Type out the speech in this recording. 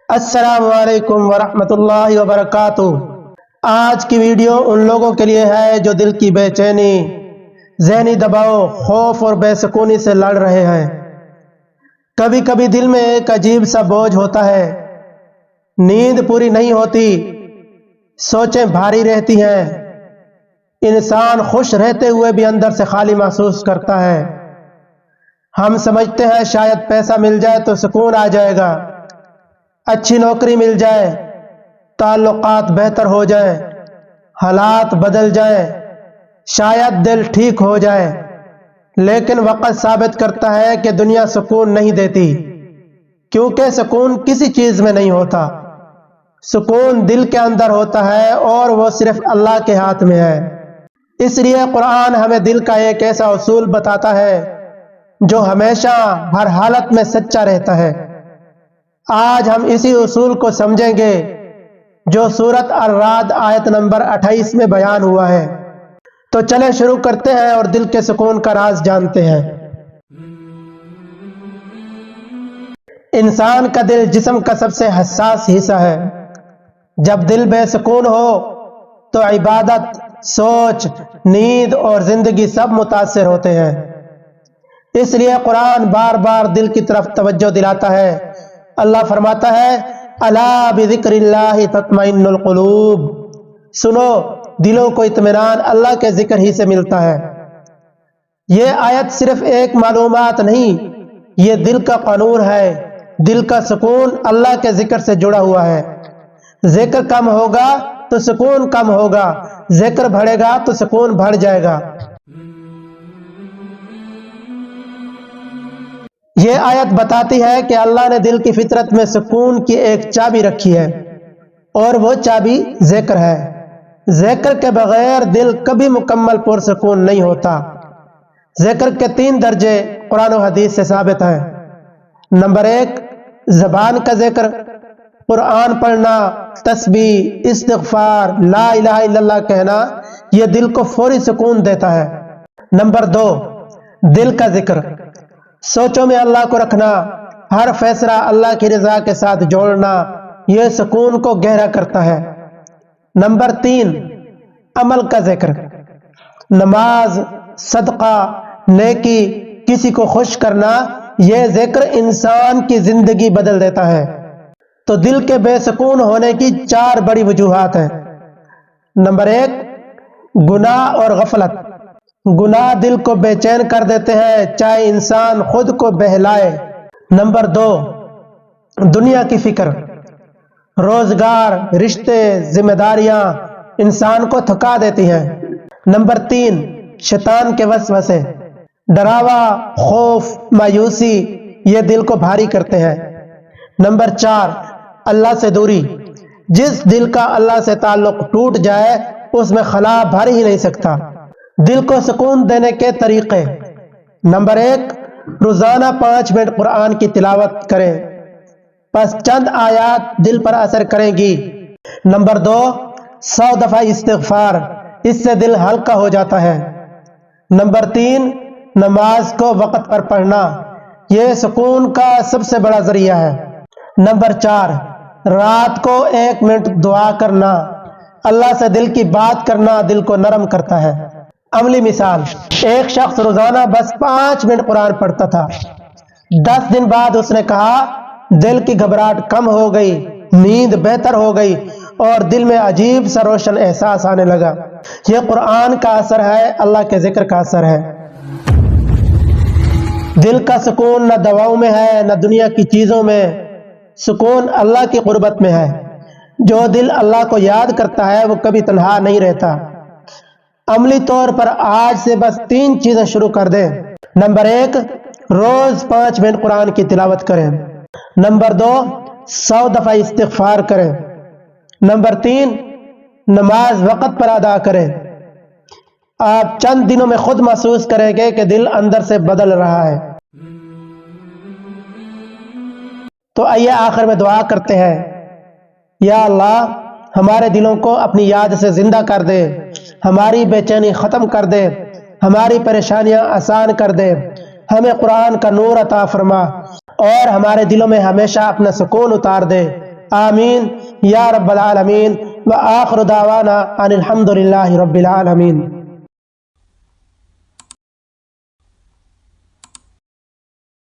السلام علیکم ورحمۃ اللہ وبرکاتہ۔ آج کی ویڈیو ان لوگوں کے لیے ہے جو دل کی بے چینی، ذہنی دباؤ، خوف اور بے سکونی سے لڑ رہے ہیں۔ کبھی کبھی دل میں ایک عجیب سا بوجھ ہوتا ہے، نیند پوری نہیں ہوتی، سوچیں بھاری رہتی ہیں، انسان خوش رہتے ہوئے بھی اندر سے خالی محسوس کرتا ہے۔ ہم سمجھتے ہیں شاید پیسہ مل جائے تو سکون آ جائے گا، اچھی نوکری مل جائے، تعلقات بہتر ہو جائیں، حالات بدل جائیں، شاید دل ٹھیک ہو جائے۔ لیکن وقت ثابت کرتا ہے کہ دنیا سکون نہیں دیتی، کیونکہ سکون کسی چیز میں نہیں ہوتا، سکون دل کے اندر ہوتا ہے اور وہ صرف اللہ کے ہاتھ میں ہے۔ اس لیے قرآن ہمیں دل کا ایک ایسا اصول بتاتا ہے جو ہمیشہ ہر حالت میں سچا رہتا ہے۔ آج ہم اسی اصول کو سمجھیں گے جو سورۃ الرعد آیت نمبر 28 میں بیان ہوا ہے۔ تو چلیں شروع کرتے ہیں اور دل کے سکون کا راز جانتے ہیں۔ انسان کا دل جسم کا سب سے حساس حصہ ہے۔ جب دل بے سکون ہو تو عبادت، سوچ، نیند اور زندگی سب متاثر ہوتے ہیں۔ اس لیے قرآن بار بار دل کی طرف توجہ دلاتا ہے۔ اللہ فرماتا ہے، الا بذکر اللہ تطمئن القلوب، سنو دلوں کو اطمینان اللہ کے ذکر ہی سے ملتا ہے۔ یہ آیت صرف ایک معلومات نہیں، یہ دل کا قانون ہے۔ دل کا سکون اللہ کے ذکر سے جڑا ہوا ہے۔ ذکر کم ہوگا تو سکون کم ہوگا، ذکر بڑھے گا تو سکون بڑھ جائے گا۔ یہ آیت بتاتی ہے کہ اللہ نے دل کی فطرت میں سکون کی ایک چابی رکھی ہے، اور وہ چابی ذکر ہے۔ ذکر کے بغیر دل کبھی مکمل پرسکون نہیں ہوتا۔ ذکر کے 3 درجے قرآن و حدیث سے ثابت ہیں۔ نمبر 1، زبان کا ذکر، قرآن پڑھنا، تسبیح، استغفار، لا الہ الا اللہ کہنا، یہ دل کو فوری سکون دیتا ہے۔ نمبر 2، دل کا ذکر، سوچوں میں اللہ کو رکھنا، ہر فیصلہ اللہ کی رضا کے ساتھ جوڑنا، یہ سکون کو گہرا کرتا ہے۔ نمبر 3، عمل کا ذکر، نماز، صدقہ، نیکی، کسی کو خوش کرنا، یہ ذکر انسان کی زندگی بدل دیتا ہے۔ تو دل کے بے سکون ہونے کی 4 بڑی وجوہات ہیں۔ نمبر 1، گناہ اور غفلت۔ گناہ دل کو بے چین کر دیتے ہیں، چاہے انسان خود کو بہلائے۔ نمبر 2، دنیا کی فکر، روزگار، رشتے، ذمہ داریاں انسان کو تھکا دیتی ہیں۔ نمبر 3، شیطان کے وسوسے، ڈراوا، خوف، مایوسی، یہ دل کو بھاری کرتے ہیں۔ نمبر 4، اللہ سے دوری، جس دل کا اللہ سے تعلق ٹوٹ جائے اس میں خلا بھر ہی نہیں سکتا۔ دل کو سکون دینے کے طریقے۔ نمبر 1، روزانہ 5 منٹ قرآن کی تلاوت کریں، بس چند آیات دل پر اثر کریں گی۔ نمبر 2، 100 دفعہ استغفار، اس سے دل ہلکا ہو جاتا ہے۔ نمبر 3، نماز کو وقت پر پڑھنا، یہ سکون کا سب سے بڑا ذریعہ ہے۔ نمبر 4، رات کو 1 منٹ دعا کرنا، اللہ سے دل کی بات کرنا دل کو نرم کرتا ہے۔ عملی مثال، ایک شخص روزانہ بس 5 منٹ قرآن پڑھتا تھا۔ 10 دن بعد اس نے کہا دل کی گھبراہٹ کم ہو گئی، نیند بہتر ہو گئی اور دل میں عجیب سا روشن احساس آنے لگا۔ یہ قرآن کا اثر ہے، اللہ کے ذکر کا اثر ہے۔ دل کا سکون نہ دواؤں میں ہے نہ دنیا کی چیزوں میں، سکون اللہ کی قربت میں ہے۔ جو دل اللہ کو یاد کرتا ہے وہ کبھی تنہا نہیں رہتا۔ عملی طور پر آج سے بس 3 چیزیں شروع کر دیں۔ نمبر 1، روز 5 منٹ قرآن کی تلاوت کریں۔ نمبر 2، 100 دفعہ استغفار کریں۔ نمبر 3، نماز وقت پر ادا کریں۔ آپ چند دنوں میں خود محسوس کریں گے کہ دل اندر سے بدل رہا ہے۔ تو آئیے آخر میں دعا کرتے ہیں۔ یا اللہ، ہمارے دلوں کو اپنی یاد سے زندہ کر دے، ہماری بے چینی ختم کر دے، ہماری پریشانیاں آسان کر دے، ہمیں قرآن کا نور عطا فرما، اور ہمارے دلوں میں ہمیشہ اپنا سکون اتار دے. آمین یا رب العالمین. وآخر دعوانا ان الحمد للہ رب العالمین.